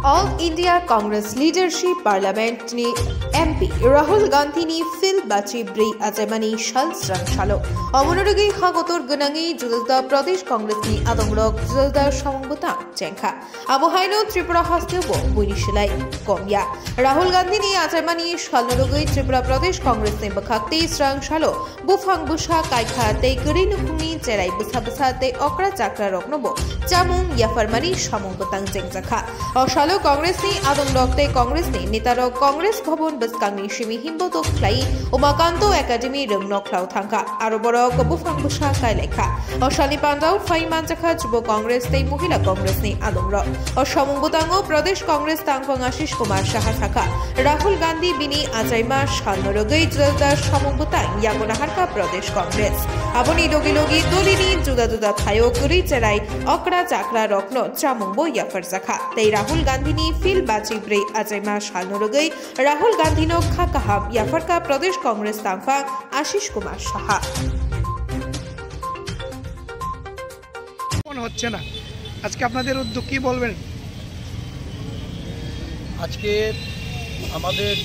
All India Congress leadership parliament नि MP Rahul Gandhi नि fill बाची ब्रै आजामानि शाल स्रांशालो अमनरगै हागतर गनाङै जुलदा प्रदेश कांग्रेस नि आदंरक जुलदा समंगता चेंखा आबहायनो त्रिपुरा हास्तेबो बुनिशिलाय कमया राहुल गांधी नि आजामानि शालनरगै त्रिपुरा प्रदेश कांग्रेस नि बखाक्ते स्रांशालो बुफां बुसा कायखा ते गरिनुखुंनि जेराय बुसा ते अक्रा चाक्रा रकनबो चामुं याफारमानि समंगतां जेंजाखा अशालो कांग्रेस नि आदंरकते कांग्रेस नि नेतारक कांग्रेस भवन बसकांनि सिमि हिम्बो फ्लाई उमाकान्त एकाडेमी रंनक्लाव थांखा आरो बरक बुफां बुसा कायलेखा अशानि पांडाव फाइ मानजाखा जुब कांग्रेस ते महिला कांग्रेस नि आदंरक असमंगतांगो प्रदेश कांग्रेस तांफां आशिष कुमार साहा थाखा राहुल गांधी बिनि आजाइमा शालनरगै जुदा समंगता यागोनाहारका प्रदेश कांग्रेस आबनि लोगे लोगे दलिनि जुदा जुदा थायो गुरि चेराय अकड़ा चाकरा रक्नो चामुंबो याफरजाखा तै राहुल गांधीनि फिल बाची ब्रै आजाइमा शालनरगै राहुल गांधीनो खाकाहाम याफरका प्रदेश कांग्रेस तांफा आशिष कुमार साहा হচ্ছে না আজকে আপনাদের উদ্যোগ কি বলবেন? আজকে আমাদের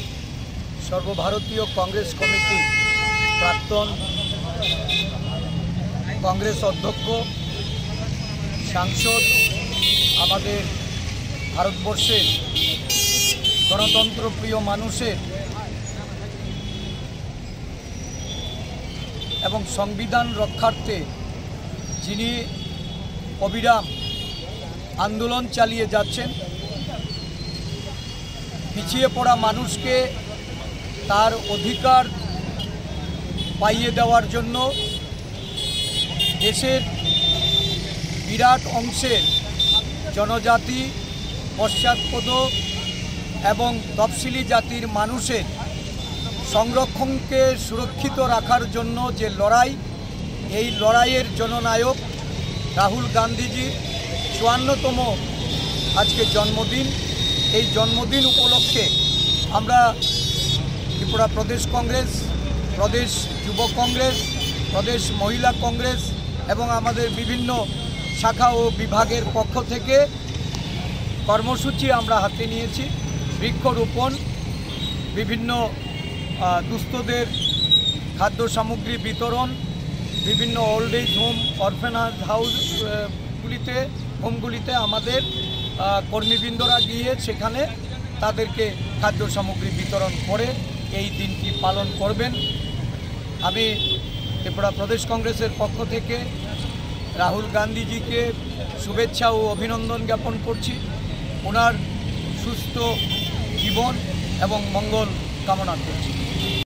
সর্বভারতীয় কংগ্রেস কমিটি প্রাক্তন কংগ্রেস অধ্যক্ষ সাংসদ আমাদের ভারতবর্ষের গণতন্ত্রপ্রিয় মানুষের এবং সংবিধান রক্ষার্থে যিনি অবিরাম আন্দোলন চালিয়ে যাচ্ছেন, পিছিয়ে পড়া মানুষকে তার অধিকার পাইয়ে দেওয়ার জন্য দেশের বিরাট অংশের জনজাতি, পশ্চাৎপদ এবং তফসিলি জাতির মানুষের সংরক্ষণকে সুরক্ষিত রাখার জন্য যে লড়াই, এই লড়াইয়ের জননায়ক রাহুল গান্ধীজির ৫৪তম আজকে জন্মদিন। এই জন্মদিন উপলক্ষে আমরা ত্রিপুরা প্রদেশ কংগ্রেস, প্রদেশ যুব কংগ্রেস, প্রদেশ মহিলা কংগ্রেস এবং আমাদের বিভিন্ন শাখা ও বিভাগের পক্ষ থেকে কর্মসূচি আমরা হাতে নিয়েছি। বৃক্ষরোপণ, বিভিন্ন দুস্থদের খাদ্য সামগ্রী বিতরণ, বিভিন্ন ওল্ড এজ হোম, অরফেনেজ হোমগুলিতে আমাদের কর্মীবৃন্দরা গিয়ে সেখানে তাদেরকে খাদ্য সামগ্রী বিতরণ করে এই দিনটি পালন করবেন। আমি ত্রিপুরা প্রদেশ কংগ্রেসের পক্ষ থেকে রাহুল গান্ধীজিকে শুভেচ্ছা ও অভিনন্দন জ্ঞাপন করছি। ওনার সুস্থ জীবন এবং মঙ্গল কামনা করছি।